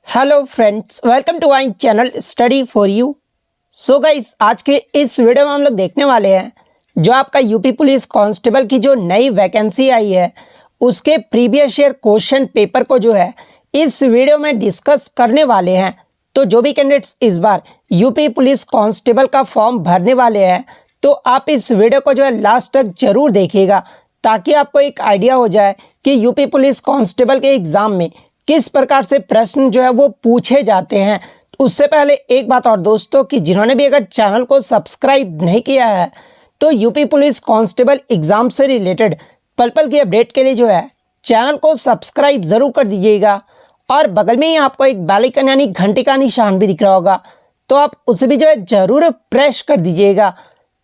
Hello friends, welcome to my channel study for you. So guys, आज के इस video में हम लोग देखने वाले हैं जो आपका यूपी पुलिस कांस्टेबल की जो नई वैकेंसी आई है उसके प्रीवियस ईयर क्वेश्चन पेपर को जो है इस वीडियो में डिस्कस करने वाले हैं। तो जो भी कैंडिडेट्स इस बार यूपी पुलिस कांस्टेबल का फॉर्म भरने वाले हैं तो आप इस वीडियो को जो है लास्ट तक जरूर देखिएगा ताकि आपको एक आइडिया हो जाए कि यूपी पुलिस कांस्टेबल के एग्ज़ाम में किस प्रकार से प्रश्न जो है वो पूछे जाते हैं। उससे पहले एक बात और दोस्तों कि जिन्होंने भी अगर चैनल को सब्सक्राइब नहीं किया है तो यूपी पुलिस कांस्टेबल एग्ज़ाम से रिलेटेड पल पल की अपडेट के लिए जो है चैनल को सब्सक्राइब ज़रूर कर दीजिएगा और बगल में ही आपको एक बेल आइकन यानी घंटी का निशान भी दिख रहा होगा तो आप उसे भी जो है ज़रूर प्रेस कर दीजिएगा।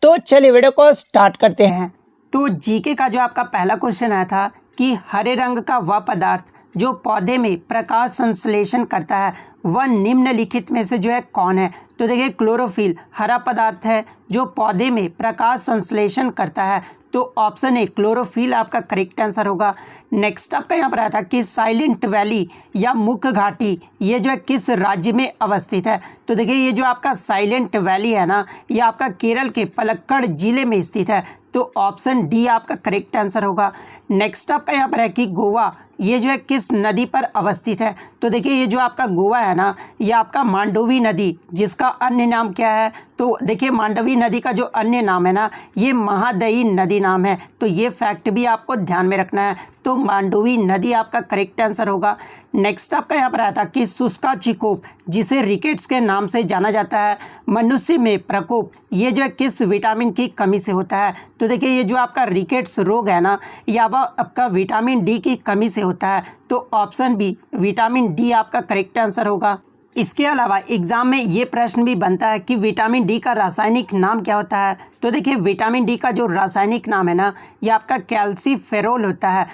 तो चलिए वीडियो को स्टार्ट करते हैं। तो जीके का जो आपका पहला क्वेश्चन आया था कि हरे रंग का वह पदार्थ जो पौधे में प्रकाश संश्लेषण करता है वह निम्नलिखित में से जो है कौन है। तो देखिए, क्लोरोफिल हरा पदार्थ है जो पौधे में प्रकाश संश्लेषण करता है, तो ऑप्शन ए क्लोरोफिल आपका करेक्ट आंसर होगा। नेक्स्ट आपका यहाँ पर आया था कि साइलेंट वैली या मुख्य घाटी ये जो है किस राज्य में अवस्थित है। तो देखिए, ये जो आपका साइलेंट वैली है ना, ये आपका केरल के पलक्कड़ जिले में स्थित है, तो ऑप्शन डी आपका करेक्ट आंसर होगा। नेक्स्ट आपका यहाँ पर है कि गोवा ये जो है किस नदी पर अवस्थित है। तो देखिए, ये जो आपका गोवा है ना, ये आपका मांडोवी नदी जिसका अन्य नाम क्या है। तो देखिए, मांडवी नदी का जो अन्य नाम है ना, ये महादयी नदी नाम है, तो ये फैक्ट भी आपको ध्यान में रखना है। तो मांडवी नदी आपका करेक्ट आंसर होगा। नेक्स्ट आपका यहाँ पर आया था कि शुष्का चिकोप जिसे रिकेट्स के नाम से जाना जाता है, मनुष्य में प्रकोप ये जो है किस विटामिन की कमी से होता है। तो देखिए, ये जो आपका रिकेट्स रोग है ना, यह आपका विटामिन डी की कमी से होता है, तो ऑप्शन बी विटामिन डी आपका करेक्ट आंसर होगा। इसके अलावा एग्जाम में ये प्रश्न भी बनता है कि विटामिन डी का रासायनिक नाम क्या होता है। तो देखिए, विटामिन डी का जो रासायनिक नाम है ना, ये आपका कैल्सीफेरोल होता है।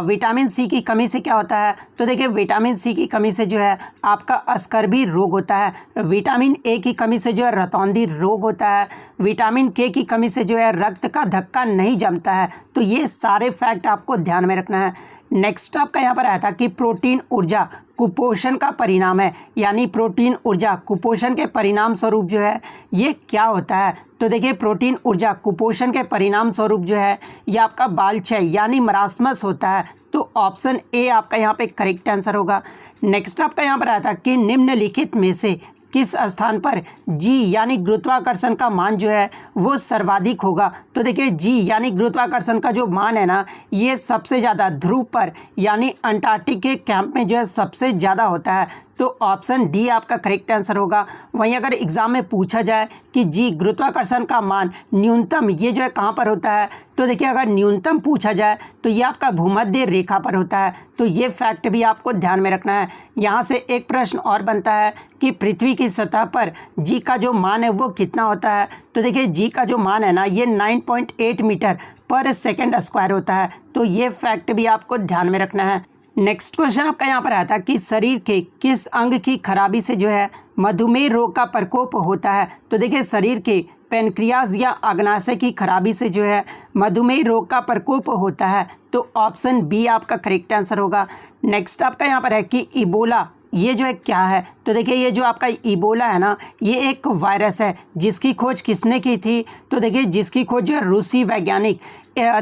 विटामिन सी की कमी से क्या होता है। तो देखिए, विटामिन सी की कमी से जो है आपका स्कर्वी रोग होता है। विटामिन ए की कमी से जो है रतौंधी रोग होता है। विटामिन के की कमी से जो है रक्त का धक्का नहीं जमता है। तो ये सारे फैक्ट आपको ध्यान में रखना है। नेक्स्ट आपका यहाँ पर आया था कि प्रोटीन ऊर्जा कुपोषण का परिणाम है, यानी प्रोटीन ऊर्जा कुपोषण के परिणाम स्वरूप जो है ये क्या होता है। तो देखिए, प्रोटीन ऊर्जा कुपोषण के परिणाम स्वरूप जो है ये आपका बाल क्षय यानी मरासमस होता है, तो ऑप्शन ए आपका यहाँ पे करेक्ट आंसर होगा। नेक्स्ट आपका यहाँ पर आया था कि निम्नलिखित में से किस स्थान पर जी यानी गुरुत्वाकर्षण का मान जो है वो सर्वाधिक होगा। तो देखिए, जी यानी गुरुत्वाकर्षण का जो मान है ना, ये सबसे ज़्यादा ध्रुव पर यानी अंटार्कटिक के कैंप में जो है सबसे ज़्यादा होता है, तो ऑप्शन डी आपका करेक्ट आंसर होगा। वहीं अगर एग्ज़ाम में पूछा जाए कि जी गुरुत्वाकर्षण का मान न्यूनतम ये जो है कहाँ पर होता है, तो देखिए, अगर न्यूनतम पूछा जाए तो ये आपका भूमध्य रेखा पर होता है, तो ये फैक्ट भी आपको ध्यान में रखना है। यहाँ से एक प्रश्न और बनता है कि पृथ्वी की सतह पर जी का जो मान है वो कितना होता है। तो देखिए, जी का जो मान है ना, ये 9.8 मीटर पर सेकेंड स्क्वायर होता है, तो ये फैक्ट भी आपको ध्यान में रखना है। नेक्स्ट क्वेश्चन आपका यहाँ पर आता है कि शरीर के किस अंग की खराबी से जो है मधुमेह रोग का प्रकोप होता है। तो देखिए, शरीर के पेनक्रियाज या अग्नाशय की खराबी से जो है मधुमेह रोग का प्रकोप होता है, तो ऑप्शन बी आपका करेक्ट आंसर होगा। नेक्स्ट आपका यहाँ पर है कि इबोला ये जो है क्या है। तो देखिए, ये जो आपका इबोला है ना, ये एक वायरस है जिसकी खोज किसने की थी। तो देखिए, जिसकी खोज जो है रूसी वैज्ञानिक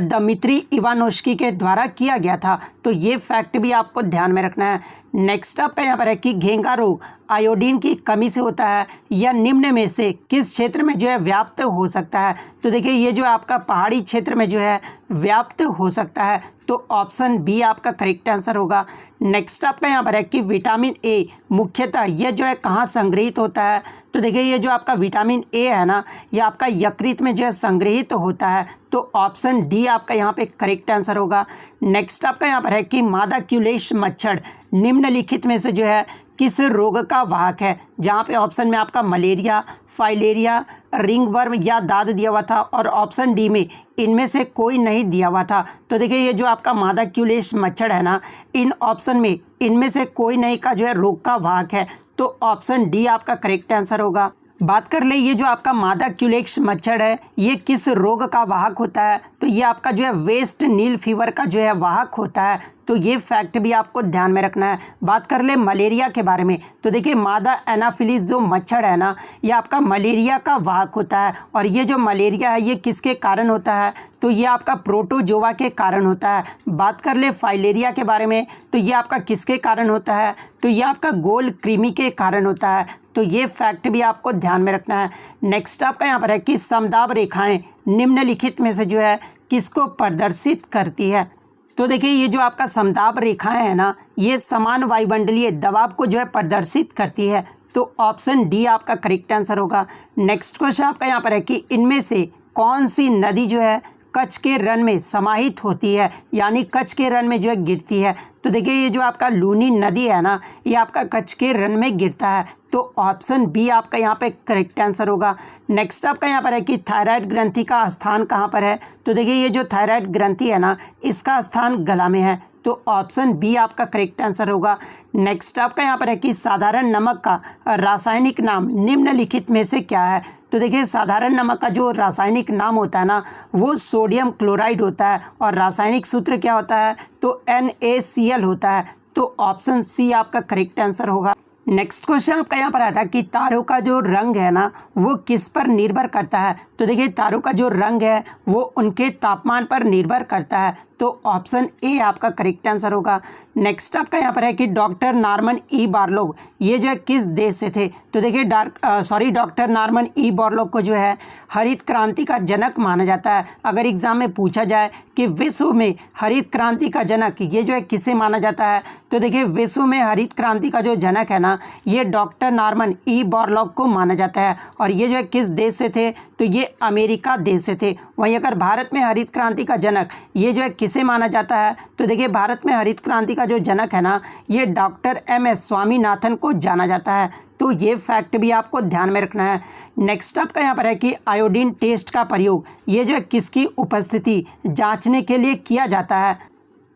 दमित्री इवानोस्की के द्वारा किया गया था, तो ये फैक्ट भी आपको ध्यान में रखना है। नेक्स्ट आपका यहाँ पर है कि घेंगा रोग आयोडीन की कमी से होता है या निम्न में से किस क्षेत्र में जो है व्याप्त हो सकता है। तो देखिए, ये जो आपका पहाड़ी क्षेत्र में जो है व्याप्त हो सकता है, तो ऑप्शन बी आपका करेक्ट आंसर होगा। नेक्स्ट आपका यहाँ पर है कि विटामिन ए मुख्यतः ये जो है कहाँ संग्रहित होता है। तो देखिए, ये जो आपका विटामिन ए है ना, ये आपका यकृत में जो है संग्रहित होता है, तो ऑप्शन डी आपका यहाँ पे करेक्ट आंसर होगा। नेक्स्ट आपका यहाँ पर है कि मादा क्यूलेश मच्छर निम्नलिखित में से जो है किस रोग का वाहक है। जहाँ पे ऑप्शन में आपका मलेरिया, फाइलेरिया, रिंगवर्म या दाद दिया हुआ था और ऑप्शन डी में इनमें से कोई नहीं दिया हुआ था। तो देखिए, ये जो आपका मादा क्यूलेश मच्छर है ना, इन ऑप्शन में इनमें से कोई नहीं का जो है रोग का वाहक है, तो ऑप्शन डी आपका करेक्ट आंसर होगा। बात कर ले, ये जो आपका मादा क्यूलेक्स मच्छर है ये किस रोग का वाहक होता है। तो ये आपका जो है वेस्ट नील फीवर का जो है वाहक होता है, तो ये फैक्ट भी आपको ध्यान में रखना है। बात कर ले मलेरिया के बारे में, तो देखिए मादा एनाफिलीज जो मच्छर है ना, ये आपका मलेरिया का वाहक होता है। और ये जो मलेरिया है ये किसके कारण होता है, तो ये आपका प्रोटोजोआ के कारण होता है। बात कर ले फाइलेरिया के बारे में, तो ये आपका किसके कारण होता है, तो ये आपका गोल कृमि के कारण होता है। तो ये फैक्ट भी आपको ध्यान में रखना है। नेक्स्ट आपका यहाँ पर है कि समदाब रेखाएं निम्नलिखित में से जो है किसको प्रदर्शित करती है। तो देखिए ये जो आपका समदाब रेखाएं है ना, ये समान वायुमंडलीय दबाव को जो है प्रदर्शित करती है। तो ऑप्शन डी आपका करेक्ट आंसर होगा। नेक्स्ट क्वेश्चन आपका यहाँ पर है कि इनमें से कौन सी नदी जो है कच्छ के रण में समाहित होती है, यानी कच्छ के रण में जो है गिरती है। तो देखिए ये जो आपका लूनी नदी है ना, ये आपका कच्छ के रण में गिरता है। तो ऑप्शन बी आपका यहाँ पे करेक्ट आंसर होगा। नेक्स्ट आपका यहाँ पर है कि थायराइड ग्रंथि का स्थान कहाँ पर है। तो देखिए ये जो थायराइड ग्रंथि है ना, इसका स्थान गला में है। तो ऑप्शन बी आपका करेक्ट आंसर होगा। नेक्स्ट आपका यहाँ पर है कि साधारण नमक का रासायनिक नाम निम्नलिखित में से क्या है। तो देखिए साधारण नमक का जो रासायनिक नाम होता है ना, वो सोडियम क्लोराइड होता है। और रासायनिक सूत्र क्या होता है, तो NaCl होता है। तो ऑप्शन सी आपका करेक्ट आंसर होगा। नेक्स्ट क्वेश्चन आपका यहाँ पर आता है कि तारों का जो रंग है ना, वो किस पर निर्भर करता है। तो देखिए तारों का जो रंग है वो उनके तापमान पर निर्भर करता है। तो ऑप्शन ए आपका करेक्ट आंसर होगा। नेक्स्ट आपका यहाँ पर है कि डॉक्टर नॉर्मन ई बोरलॉग ये जो है किस देश से थे। तो देखिए डॉक्टर नॉर्मन ई बोरलॉग को जो है हरित क्रांति का जनक माना जाता है। अगर एग्जाम में पूछा जाए कि विश्व में हरित क्रांति का जनक ये जो है किसे माना जाता है, तो देखिए विश्व में हरित क्रांति का जो जनक है ना, ये डॉक्टर नॉर्मन ई बोरलॉग को माना जाता है। और ये जो है किस देश से थे, तो ये अमेरिका देश से थे। वहीं अगर भारत में हरित क्रांति का जनक ये जो है किसे माना जाता है, तो देखिए भारत में हरित क्रांति का जो जनक है ना, ये डॉक्टर MS स्वामीनाथन को जाना जाता है। तो ये फैक्ट भी आपको ध्यान में रखना है। नेक्स्ट आपका यहाँ पर है कि आयोडीन टेस्ट का प्रयोग ये जो है किसकी उपस्थिति जांचने के लिए किया जाता है।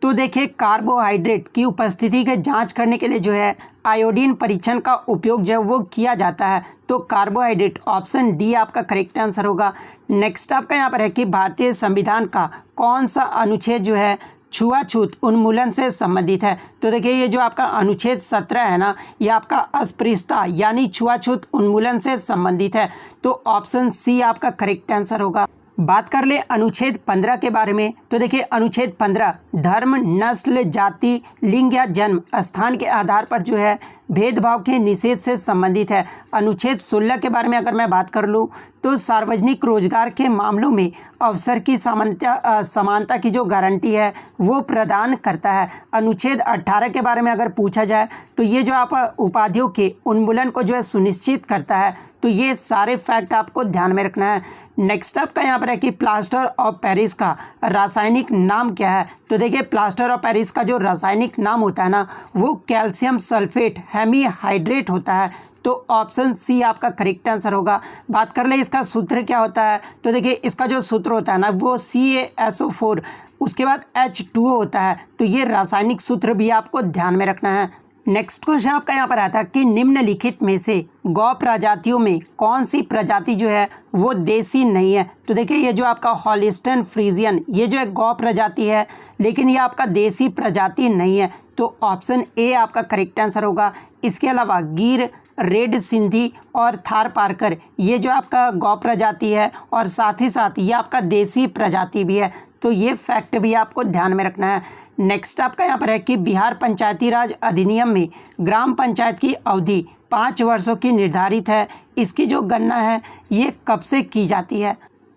तो देखिए कार्बोहाइड्रेट की उपस्थिति के जांच करने के लिए जो है आयोडीन परीक्षण का उपयोग जो है वो किया जाता है। तो कार्बोहाइड्रेट ऑप्शन डी आपका करेक्ट आंसर होगा। नेक्स्ट आपका यहाँ पर है कि भारतीय संविधान का कौन सा अनुच्छेद जो है छुआछूत उन्मूलन से संबंधित है। तो देखिए ये जो आपका अनुच्छेद 17 है ना, ये आपका अस्पृश्यता यानी छुआछूत उन्मूलन से संबंधित है। तो ऑप्शन सी आपका करेक्ट आंसर होगा। बात कर ले अनुच्छेद 15 के बारे में, तो देखिए अनुच्छेद 15 धर्म, नस्ल, जाति, लिंग या जन्म स्थान के आधार पर जो है भेदभाव के निषेध से संबंधित है। अनुच्छेद 16 के बारे में अगर मैं बात कर लूँ तो सार्वजनिक रोजगार के मामलों में अवसर की समानता की जो गारंटी है वो प्रदान करता है। अनुच्छेद 18 के बारे में अगर पूछा जाए तो ये जो आप उपाधियों के उन्मूलन को जो है सुनिश्चित करता है। तो ये सारे फैक्ट आपको ध्यान में रखना है। नेक्स्ट आपका यहाँ पर है कि प्लास्टर ऑफ पेरिस का रासायनिक नाम क्या है। तो देखिए प्लास्टर ऑफ पेरिस का जो रासायनिक नाम होता है ना, वो कैल्शियम सल्फेट हेमीहाइड्रेट होता है। तो ऑप्शन सी आपका करेक्ट आंसर होगा। बात कर ले इसका सूत्र क्या होता है, तो देखिए इसका जो सूत्र होता है ना, वो CaSO4 उसके बाद H2O होता है। तो ये रासायनिक सूत्र भी आपको ध्यान में रखना है। नेक्स्ट क्वेश्चन आपका यहाँ पर आता है कि निम्नलिखित में से गौ प्रजातियों में कौन सी प्रजाति जो है वो देसी नहीं है। तो देखिए ये जो आपका हॉलिस्टन फ्रीजियन ये जो है गौ प्रजाति है, लेकिन ये आपका देसी प्रजाति नहीं है। तो ऑप्शन ए आपका करेक्ट आंसर होगा। इसके अलावा गिर, रेड सिंधी और थारपारकर ये जो आपका गौ प्रजाति है, और साथ ही साथ ये आपका देसी प्रजाति भी है। तो ये फैक्ट भी आपको ध्यान में रखना है। नेक्स्ट आपका यहाँ पर है कि बिहार पंचायती राज अधिनियम में ग्राम पंचायत की अवधि 5 वर्षों की निर्धारित है। इसकी जो गणना है ये कब से की जाती है।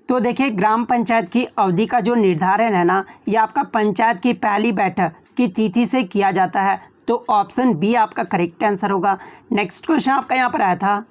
तो देखिए ग्राम पंचायत की अवधि का जो निर्धारण है ना, ये आपका पंचायत की पहली बैठक की तिथि से किया जाता है। तो ऑप्शन बी आपका करेक्ट आंसर होगा। नेक्स्ट क्वेश्चन आपका यहाँ पर आया था,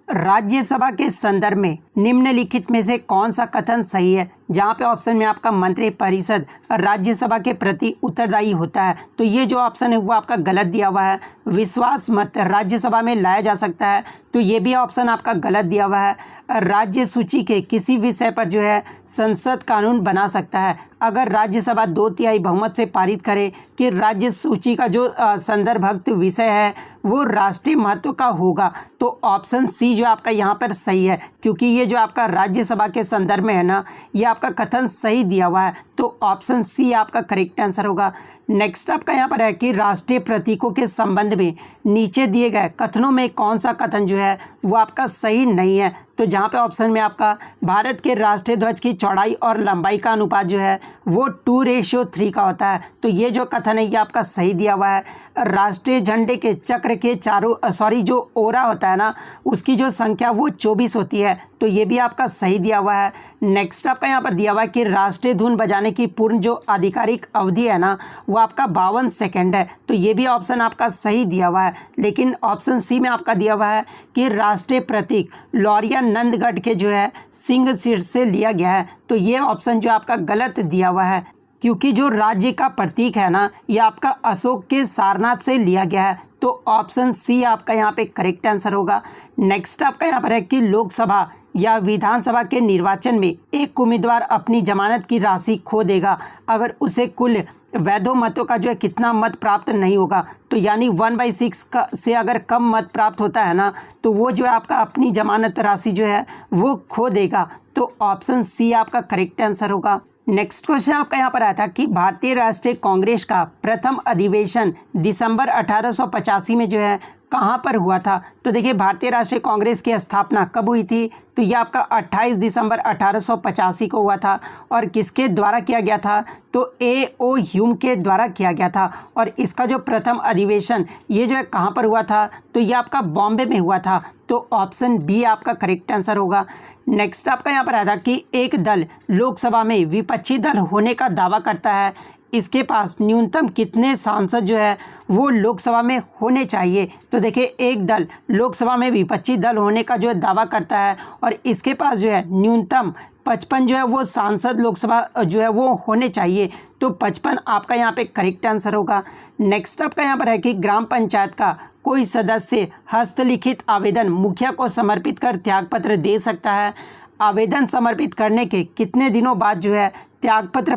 राज्यसभा के संदर्भ में निम्नलिखित में से कौन सा कथन सही है। जहाँ पे ऑप्शन में आपका मंत्री परिषद राज्यसभा के प्रति उत्तरदायी होता है, तो ये जो ऑप्शन है वो आपका गलत दिया हुआ है। विश्वास मत राज्यसभा में लाया जा सकता है, तो ये भी ऑप्शन आपका गलत दिया हुआ है। राज्य सूची के किसी विषय पर जो है संसद कानून बना सकता है अगर राज्यसभा 2/3 बहुमत से पारित करे कि राज्य सूची का जो संदर्भयुक्त विषय है वो राष्ट्रीय महत्व का होगा। तो ऑप्शन सी जो आपका यहाँ पर सही है, क्योंकि ये जो आपका राज्यसभा के संदर्भ में है ना, ये आपका कथन सही दिया हुआ है। तो ऑप्शन सी आपका करेक्ट आंसर होगा। नेक्स्ट आपका यहाँ पर है कि राष्ट्रीय प्रतीकों के संबंध में नीचे दिए गए कथनों में कौन सा कथन जो है वो आपका सही नहीं है। तो जहाँ पे ऑप्शन में आपका भारत के राष्ट्रीय ध्वज की चौड़ाई और लंबाई का अनुपात जो है वो 2:3 का होता है, तो ये जो कथन है ये आपका सही दिया हुआ है। राष्ट्रीय झंडे के चक्र के चारों जो ओरा होता है ना उसकी जो संख्या वो 24 होती है, तो ये भी आपका सही दिया हुआ है। नेक्स्ट आपका यहाँ पर दिया हुआ है कि राष्ट्रीय धुन बजाने की पूर्ण जो आधिकारिक अवधि है ना वो आपका 52 सेकेंड है, तो ये भी ऑप्शन आपका सही दिया हुआ है। लेकिन ऑप्शन सी में आपका दिया हुआ है कि राष्ट्रीय प्रतीक लौरिया नंदगढ़ के जो है सिंह सिर से लिया गया है, तो ये ऑप्शन जो आपका गलत दिया हुआ है, क्योंकि जो राज्य का प्रतीक है ना ये आपका अशोक के सारनाथ से लिया गया है, तो ऑप्शन सी आपका यहाँ पे करेक्ट आंसर होगा। नेक्स्ट आपका यहाँ पर है कि लोकसभा या विधानसभा के निर्वाचन में एक उम्मीदवार अपनी जमानत की राशि खो देगा अगर उसे कुल वैध मतों का जो है कितना मत प्राप्त नहीं होगा, तो यानी 1/6 से अगर कम मत प्राप्त होता है ना तो वो जो है आपका अपनी जमानत राशि जो है वो खो देगा, तो ऑप्शन सी आपका करेक्ट आंसर होगा। नेक्स्ट क्वेश्चन आपका यहाँ पर आया था कि भारतीय राष्ट्रीय कांग्रेस का प्रथम अधिवेशन दिसंबर 1885 में जो है कहाँ पर हुआ था। तो देखिए भारतीय राष्ट्रीय कांग्रेस की स्थापना कब हुई थी, तो ये आपका 28 दिसंबर 1885 को हुआ था और किसके द्वारा किया गया था, तो A.O. ह्यूम के द्वारा किया गया था। और इसका जो प्रथम अधिवेशन ये जो है कहाँ पर हुआ था, तो ये आपका बॉम्बे में हुआ था, तो ऑप्शन बी आपका करेक्ट आंसर होगा। नेक्स्ट आपका यहाँ पर आया था कि एक दल लोकसभा में विपक्षी दल होने का दावा करता है, इसके पास न्यूनतम कितने सांसद जो है वो लोकसभा में होने चाहिए। तो देखिए एक दल लोकसभा में विपक्षी दल होने का जो है दावा करता है और इसके पास जो है न्यूनतम 55 जो है वो सांसद लोकसभा जो है वो होने चाहिए, तो 55 आपका यहाँ पे करेक्ट आंसर होगा। नेक्स्ट आपका यहाँ पर है कि ग्राम पंचायत का कोई सदस्य हस्तलिखित आवेदन मुखिया को समर्पित कर त्यागपत्र दे सकता है। आवेदन समर्पित करने के कितने दिनों बाद जो है त्यागपत्र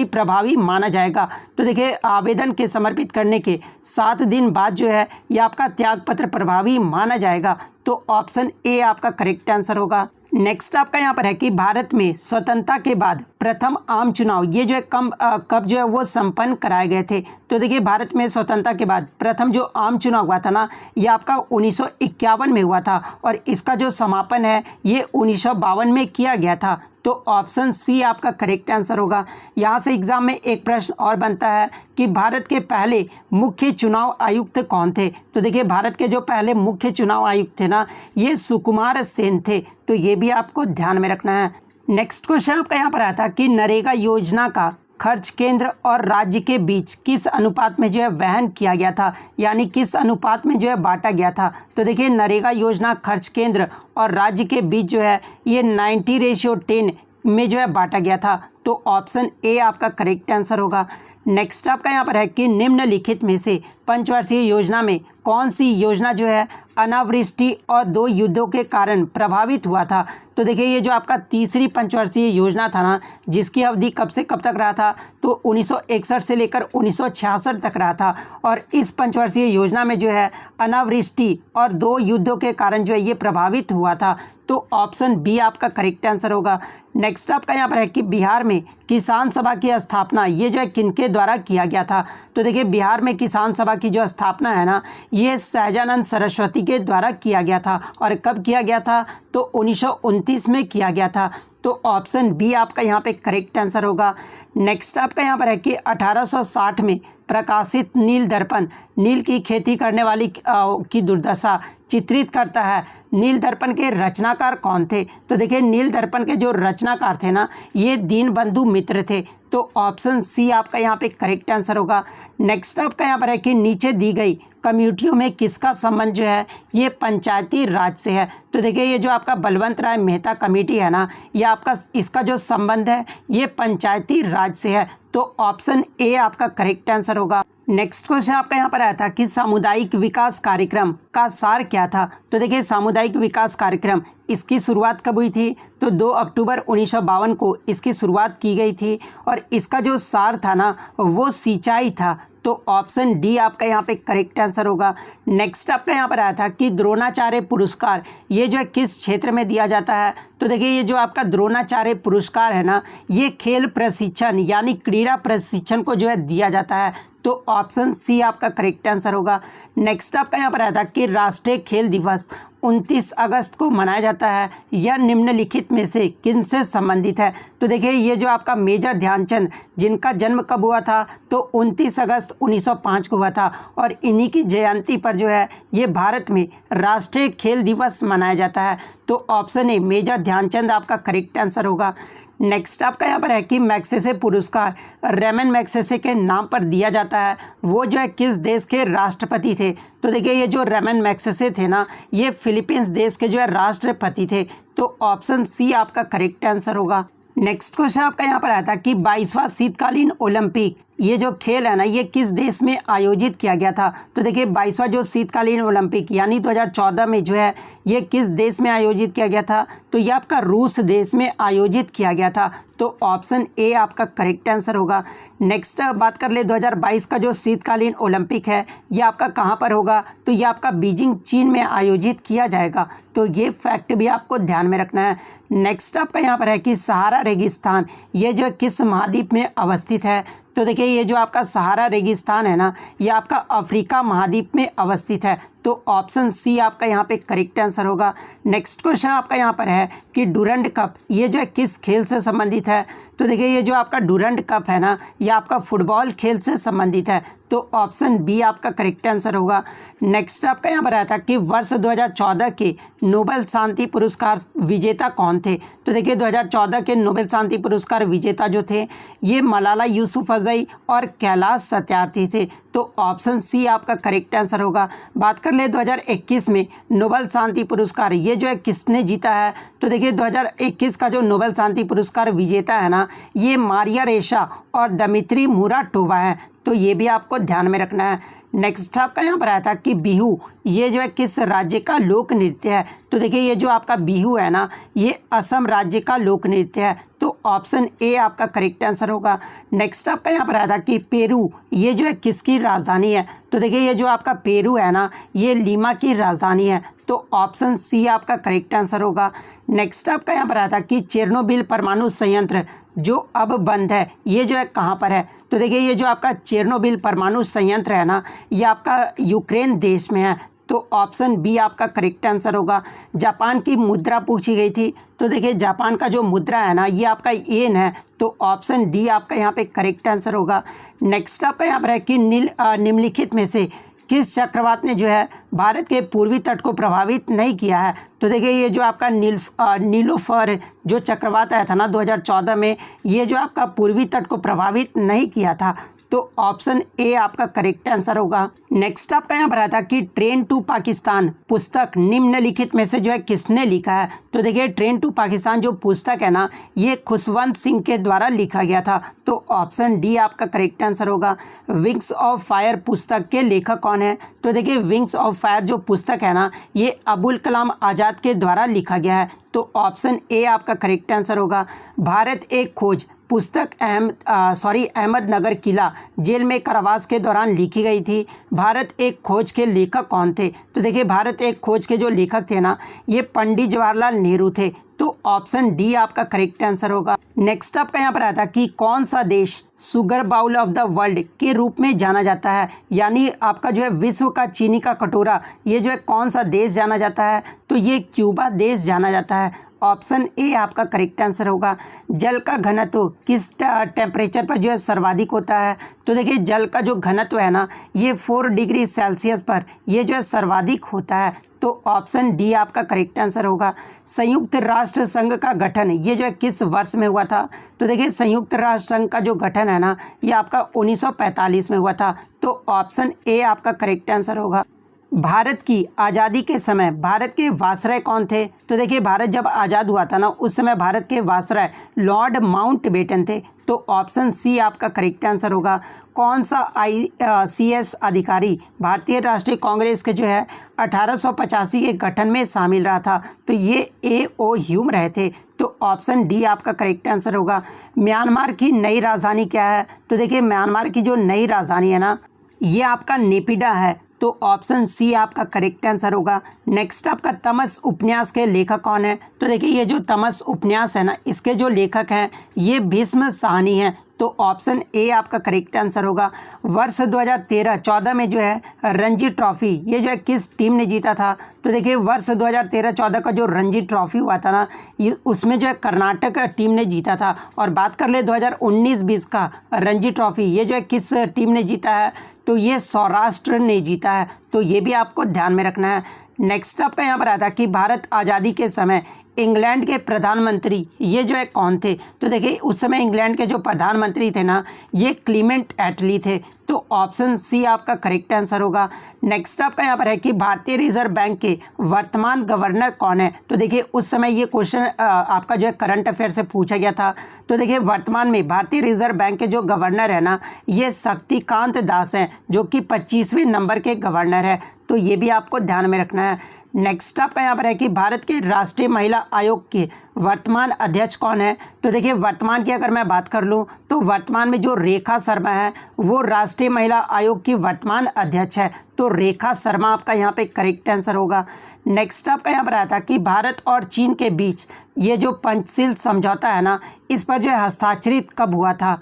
प्रभावी माना जाएगा। तो देखिए आवेदन के समर्पित करने के 7 दिन बाद जो है ये आपका त्यागपत्र प्रभावी माना जाएगा, तो ऑप्शन ए आपका करेक्ट आंसर होगा। नेक्स्ट आपका यहाँ पर है कि भारत में स्वतंत्रता के बाद प्रथम आम चुनाव ये जो है कब जो है वो संपन्न कराए गए थे। तो देखिए भारत में स्वतंत्रता के बाद प्रथम जो आम चुनाव हुआ था ना ये आपका 1951 में हुआ था और इसका जो समापन है ये 1952 में किया गया था, तो ऑप्शन सी आपका करेक्ट आंसर होगा। यहाँ से एग्जाम में एक प्रश्न और बनता है कि भारत के पहले मुख्य चुनाव आयुक्त कौन थे। तो देखिए भारत के जो पहले मुख्य चुनाव आयुक्त थे ना ये सुकुमार सेन थे, तो ये भी आपको ध्यान में रखना है। नेक्स्ट क्वेश्चन आपका यहाँ पर आया था कि नरेगा योजना का खर्च केंद्र और राज्य के बीच किस अनुपात में जो है वहन किया गया था, यानी किस अनुपात में जो है बांटा गया था। तो देखिए नरेगा योजना खर्च केंद्र और राज्य के बीच जो है ये 90:10 में जो है बांटा गया था, तो ऑप्शन ए आपका करेक्ट आंसर होगा। नेक्स्ट आपका यहाँ पर है कि निम्नलिखित में से पंचवर्षीय योजना में कौन सी योजना जो है अनावृष्टि और 2 युद्धों के कारण प्रभावित हुआ था। तो देखिए ये जो आपका तीसरी पंचवर्षीय योजना था ना जिसकी अवधि कब से कब तक रहा था, तो 1961 से लेकर 1966 तक रहा था और इस पंचवर्षीय योजना में जो है अनावृष्टि और 2 युद्धों के कारण जो है ये प्रभावित हुआ था, तो ऑप्शन बी आपका करेक्ट आंसर होगा। नेक्स्ट आपका यहाँ पर है कि बिहार में किसान सभा की स्थापना ये जो है किनके द्वारा किया गया था। तो देखिए बिहार में किसान सभा की जो स्थापना है ना ये सहजानंद सरस्वती के द्वारा किया गया था और कब किया गया था, तो 1929 में किया गया था, तो ऑप्शन बी आपका यहाँ पे करेक्ट आंसर होगा। नेक्स्ट आपका यहाँ पर है कि 1860 में प्रकाशित नील दर्पण नील की खेती करने वाली की दुर्दशा चित्रित करता है। नील दर्पण के रचनाकार कौन थे। तो देखिए नील दर्पण के जो रचनाकार थे ना ये दीनबंधु मित्र थे, तो ऑप्शन सी आपका यहाँ पे करेक्ट आंसर होगा। नेक्स्ट आपका यहाँ पर है कि नीचे दी गई कमेटियों में किसका संबंध जो है ये पंचायती राज से है। तो देखिए ये जो आपका बलवंत राय मेहता कमेटी है ना ये आपका इसका जो संबंध है ये पंचायती राज से है, तो ऑप्शन ए आपका करेक्ट आंसर होगा। नेक्स्ट क्वेश्चन आपका यहाँ पर आया था कि सामुदायिक विकास कार्यक्रम का सार क्या था। तो देखिए सामुदायिक विकास कार्यक्रम इसकी शुरुआत कब हुई थी, तो 2 अक्टूबर 1952 को इसकी शुरुआत की गई थी और इसका जो सार था ना वो सिंचाई था, तो ऑप्शन डी आपका यहाँ पे करेक्ट आंसर होगा। नेक्स्ट आपका यहाँ पर आया था कि द्रोणाचार्य पुरस्कार ये जो है किस क्षेत्र में दिया जाता है। तो देखिए ये जो आपका द्रोणाचार्य पुरस्कार है ना, ये खेल प्रशिक्षण यानी क्रीड़ा प्रशिक्षण को जो है दिया जाता है। तो ऑप्शन सी आपका करेक्ट आंसर होगा। नेक्स्ट आपका यहाँ पर आया था कि राष्ट्रीय खेल दिवस 29 अगस्त को मनाया जाता है, यह निम्नलिखित में से किनसे संबंधित है। तो देखिए ये जो आपका मेजर ध्यानचंद जिनका जन्म कब हुआ था, तो 29 अगस्त 1905 को हुआ था और इन्हीं की जयंती पर जो है ये भारत में राष्ट्रीय खेल दिवस मनाया जाता है। तो ऑप्शन ए मेजर ध्यानचंद आपका करेक्ट आंसर होगा। नेक्स्ट आपका यहाँ पर है कि मैग्सेसे पुरस्कार रेमन मैग्सेसे के नाम पर दिया जाता है, वो जो है किस देश के राष्ट्रपति थे। तो देखिए ये जो रेमन मैग्सेसे थे ना, ये फिलीपींस देश के जो है राष्ट्रपति थे। तो ऑप्शन सी आपका करेक्ट आंसर होगा। नेक्स्ट क्वेश्चन आपका यहाँ पर आया था कि 22वां शीतकालीन ओलंपिक ये जो खेल है ना, ये किस देश में आयोजित किया गया था। तो देखिए 22वां जो शीतकालीन ओलंपिक यानी 2014 में जो है ये किस देश में आयोजित किया गया था। तो ये आपका रूस देश में आयोजित किया गया था। तो ऑप्शन ए आपका करेक्ट आंसर होगा। नेक्स्ट बात कर ले 2022 का जो शीतकालीन ओलंपिक है ये आपका कहाँ पर होगा। तो ये आपका बीजिंग चीन में आयोजित किया जाएगा। तो ये फैक्ट भी आपको ध्यान में रखना है। नेक्स्ट आपका यहाँ पर है कि सहारा रेगिस्तान ये जो किस महाद्वीप में अवस्थित है। तो देखिए ये जो आपका सहारा रेगिस्तान है ना, ये आपका अफ्रीका महाद्वीप में अवस्थित है। तो ऑप्शन सी आपका यहाँ पे करेक्ट आंसर होगा। नेक्स्ट क्वेश्चन आपका यहाँ पर है कि डूरंड कप ये जो है किस खेल से संबंधित है। तो देखिए ये जो आपका डूरंड कप है ना, ये आपका फुटबॉल खेल से संबंधित है। तो ऑप्शन बी आपका करेक्ट आंसर होगा। नेक्स्ट आपका यहाँ पर आया था कि वर्ष 2014 के नोबेल शांति पुरस्कार विजेता कौन थे। तो देखिए 2014 के नोबेल शांति पुरस्कार विजेता जो थे ये मलाला यूसुफजई और कैलाश सत्यार्थी थे। तो ऑप्शन सी आपका करेक्ट आंसर होगा। बात कर ले 2021 में नोबेल शांति पुरस्कार ये जो है किसने जीता है। तो देखिए 2021 का जो नोबेल शांति पुरस्कार विजेता है ना, ये मारिया रेशा और दमित्री मुराटोवा है। तो ये भी आपको ध्यान में रखना है। नेक्स्ट आपका यहाँ पर आया था कि बिहू ये जो है किस राज्य का लोक नृत्य है। तो देखिए ये जो आपका बिहू है ना, ये असम राज्य का लोक नृत्य है। तो ऑप्शन ए आपका करेक्ट आंसर होगा। नेक्स्ट आपका यहाँ पर आया था कि पेरू ये जो है किसकी राजधानी है। तो देखिए ये जो आपका पेरू है ना, ये लीमा की राजधानी है। तो ऑप्शन सी आपका करेक्ट आंसर होगा। नेक्स्ट आपका यहाँ पर आया था कि चेरनोबिल परमाणु संयंत्र जो अब बंद है ये जो है कहाँ पर है। तो देखिए ये जो आपका चेरनोबिल परमाणु संयंत्र है ना, ये आपका यूक्रेन देश में है। तो ऑप्शन बी आपका करेक्ट आंसर होगा। जापान की मुद्रा पूछी गई थी। तो देखिए जापान का जो मुद्रा है ना, ये आपका येन है। तो ऑप्शन डी आपका यहाँ पे करेक्ट आंसर होगा। नेक्स्ट आपका यहाँ पर है कि निम्नलिखित में से किस चक्रवात ने जो है भारत के पूर्वी तट को प्रभावित नहीं किया है। तो देखिए ये जो आपका नीलोफर जो चक्रवात आया था ना 2014 में, ये जो आपका पूर्वी तट को प्रभावित नहीं किया था। तो ऑप्शन ए आपका करेक्ट आंसर होगा। नेक्स्ट आपका यहाँ पर आया था कि ट्रेन टू पाकिस्तान पुस्तक निम्नलिखित में से जो है किसने लिखा है। तो देखिए ट्रेन टू पाकिस्तान जो पुस्तक है ना, ये खुशवंत सिंह के द्वारा लिखा गया था। तो ऑप्शन डी आपका करेक्ट आंसर होगा। विंग्स ऑफ फायर पुस्तक के लेखक कौन है। तो देखिए विंग्स ऑफ फायर जो पुस्तक है ना, ये अबुल कलाम आज़ाद के द्वारा लिखा गया है। तो ऑप्शन ए आपका करेक्ट आंसर होगा। भारत एक खोज पुस्तक अहमदनगर किला जेल में कारावास के दौरान लिखी गई थी। भारत एक खोज के लेखक कौन थे। तो देखिए भारत एक खोज के जो लेखक थे ना, ये पंडित जवाहरलाल नेहरू थे। तो ऑप्शन डी आपका करेक्ट आंसर होगा। नेक्स्ट आपका यहाँ पर आया था कि कौन सा देश sugar bowl of the world के रूप में जाना जाता है, यानी आपका जो है विश्व का चीनी का कटोरा, ये जो है कौन सा देश जाना जाता है। तो ये क्यूबा देश जाना जाता है। ऑप्शन ए आपका करेक्ट आंसर होगा। जल का घनत्व किस टेम्परेचर पर जो है सर्वाधिक होता है। तो देखिए जल का जो घनत्व है ना, ये 4 डिग्री सेल्सियस पर ये जो है सर्वाधिक होता है। तो ऑप्शन डी आपका करेक्ट आंसर होगा। संयुक्त राष्ट्र संघ का गठन ये जो है किस वर्ष में हुआ था। तो देखिए संयुक्त राष्ट्र संघ का जो गठन है ना, ये आपका 1945 में हुआ था। तो ऑप्शन ए आपका करेक्ट आंसर होगा। भारत की आज़ादी के समय भारत के वायसराय कौन थे। तो देखिए भारत जब आज़ाद हुआ था ना, उस समय भारत के वायसराय लॉर्ड माउंटबेटन थे। तो ऑप्शन सी आपका करेक्ट आंसर होगा। कौन सा ICS अधिकारी भारतीय राष्ट्रीय कांग्रेस के जो है 1885 के गठन में शामिल रहा था। तो ये A.O. ह्यूम रहे थे। तो ऑप्शन डी आपका करेक्ट आंसर होगा। म्यांमार की नई राजधानी क्या है। तो देखिए म्यांमार की जो नई राजधानी है ना, ये आपका नेपिडा है, तो ऑप्शन सी आपका करेक्ट आंसर होगा। नेक्स्ट आपका तमस उपन्यास के लेखक कौन है? तो देखिए ये जो तमस उपन्यास है ना, इसके जो लेखक हैं ये भीष्म साहनी हैं, तो ऑप्शन ए आपका करेक्ट आंसर होगा। वर्ष 2013-14 में जो है रणजी ट्रॉफी ये जो है किस टीम ने जीता था? तो देखिए वर्ष 2013-14 का जो रणजी ट्रॉफी हुआ था ना, ये उसमें जो है कर्नाटक टीम ने जीता था। और बात कर ले 2019-20 का रणजी ट्रॉफी ये जो है किस टीम ने जीता है? तो ये सौराष्ट्र ने जीता है, तो ये भी आपको ध्यान में रखना है। नेक्स्ट आपका यहाँ पर आता है कि भारत आज़ादी के समय इंग्लैंड के प्रधानमंत्री ये जो है कौन थे? तो देखिए उस समय इंग्लैंड के जो प्रधानमंत्री थे ना, ये क्लीमेंट एटली थे, तो ऑप्शन सी आपका करेक्ट आंसर होगा। नेक्स्ट आपका यहाँ पर है कि भारतीय रिजर्व बैंक के वर्तमान गवर्नर कौन है? तो देखिए उस समय ये क्वेश्चन आपका जो है करंट अफेयर से पूछा गया था। तो देखिए वर्तमान में भारतीय रिजर्व बैंक के जो गवर्नर है ना, ये शक्तिकांत दास हैं, जो कि 25वें नंबर के गवर्नर है, तो ये भी आपको ध्यान में रखना है। नेक्स्ट आपका यहाँ पर है कि भारत के राष्ट्रीय महिला आयोग के वर्तमान अध्यक्ष कौन है? तो देखिए वर्तमान की अगर मैं बात कर लूँ तो वर्तमान में जो रेखा शर्मा है वो राष्ट्रीय महिला आयोग की वर्तमान अध्यक्ष है, तो रेखा शर्मा आपका यहाँ पे करेक्ट आंसर होगा। नेक्स्ट आपका यहाँ पर आया था कि भारत और चीन के बीच ये जो पंचशील समझौता है ना, इस पर जो है हस्ताक्षरित कब हुआ था?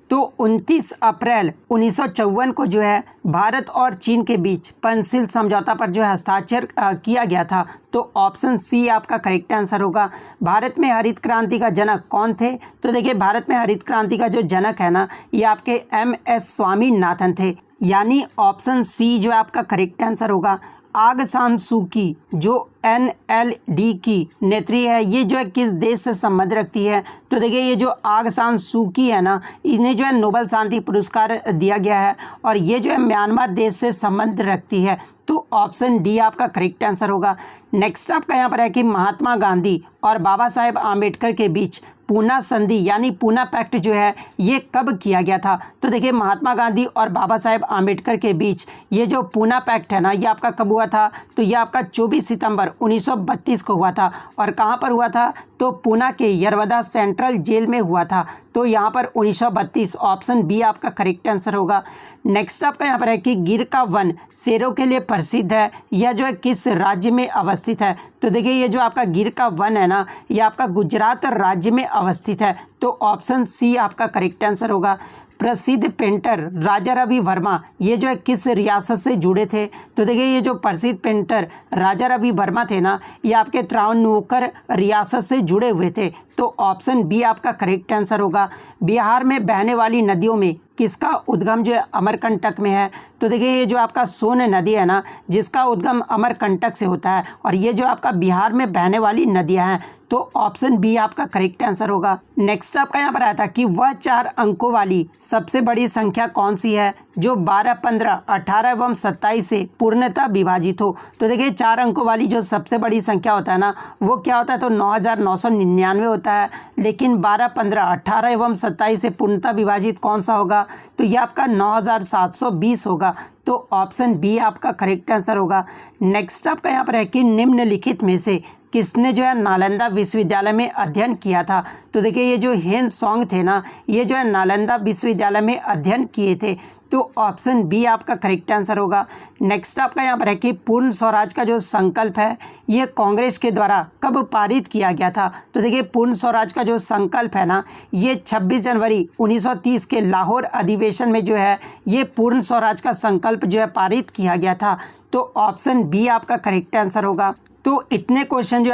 तो 29 अप्रैल 1954 को जो है भारत और चीन के बीच पंचशील समझौता पर जो है हस्ताक्षर किया गया था, तो ऑप्शन सी आपका करेक्ट आंसर होगा। भारत में हरित क्रांति का जनक कौन थे? तो देखिए भारत में हरित क्रांति का जो जनक है ना, ये आपके MS स्वामीनाथन थे, यानी ऑप्शन सी जो है आपका करेक्ट आंसर होगा। आंग सान सू की जो NLD की नेत्री है, ये जो है किस देश से संबंध रखती है? तो देखिए ये जो आंग सान सू की है ना, इन्हें जो है नोबेल शांति पुरस्कार दिया गया है, और ये जो है म्यांमार देश से संबंध रखती है, तो ऑप्शन डी आपका करेक्ट आंसर होगा। नेक्स्ट आपका यहाँ पर है कि महात्मा गांधी और बाबा साहेब आम्बेडकर के बीच पूना संधि यानी पूना पैक्ट जो है ये कब किया गया था? तो देखिए महात्मा गांधी और बाबा साहेब आम्बेडकर के बीच ये जो पूना पैक्ट है ना, ये आपका कब हुआ था? तो ये आपका 24 सितंबर 1932 को हुआ था। और कहाँ पर हुआ था? तो पूना के यरवदा सेंट्रल जेल में हुआ था, तो यहाँ पर 1932 ऑप्शन बी आपका करेक्ट आंसर होगा। नेक्स्ट आपका यहाँ पर है कि गिर का वन शेरों के लिए प्रसिद्ध है, यह जो है किस राज्य में अवस्थित है? तो देखिए ये जो आपका गिर का वन है ना, ये आपका गुजरात राज्य में अवस्थित है, तो ऑप्शन सी आपका करेक्ट आंसर होगा। प्रसिद्ध पेंटर राजा रवि वर्मा ये जो है किस रियासत से जुड़े थे? तो देखिए ये जो प्रसिद्ध पेंटर राजा रवि वर्मा थे ना, ये आपके त्रावणकोर रियासत से जुड़े हुए थे, तो ऑप्शन बी आपका करेक्ट आंसर होगा। बिहार में बहने वाली नदियों में किसका उद्गम जो है अमरकंटक में है? तो देखिए ये जो आपका सोन नदी है ना, जिसका उद्गम अमरकंटक से होता है, और ये जो आपका बिहार में बहने वाली नदियां हैं, तो ऑप्शन बी आपका करेक्ट आंसर होगा। नेक्स्ट आपका यहाँ पर आया था कि वह 4 अंकों वाली सबसे बड़ी संख्या कौन सी है जो 12, 15, 18 एवं 27 से पूर्णतः विभाजित हो? तो देखिए 4 अंकों वाली जो सबसे बड़ी संख्या होता है ना, वो क्या होता है? तो 9999 होता है, लेकिन 12, 15, 18 एवं 27 से पूर्णतः विभाजित कौन सा होगा? तो ये आपका 9720 होगा, तो ऑप्शन बी आपका करेक्ट आंसर होगा। नेक्स्ट आपका यहाँ पर है कि निम्नलिखित में से किसने जो है नालंदा विश्वविद्यालय में अध्ययन किया था? तो देखिए ये जो हेन सॉन्ग थे ना, ये जो है नालंदा विश्वविद्यालय में अध्ययन किए थे, तो ऑप्शन बी आपका करेक्ट आंसर होगा। नेक्स्ट आपका यहाँ पर है कि पूर्ण स्वराज का जो संकल्प है ये कांग्रेस के द्वारा कब पारित किया गया था? तो देखिए पूर्ण स्वराज का जो संकल्प है ना, ये 26 जनवरी 1930 के लाहौर अधिवेशन में जो है ये पूर्ण स्वराज का संकल्प जो है पारित किया गया था, तो ऑप्शन बी आपका करेक्ट आंसर होगा। तो इतने क्वेश्चन जो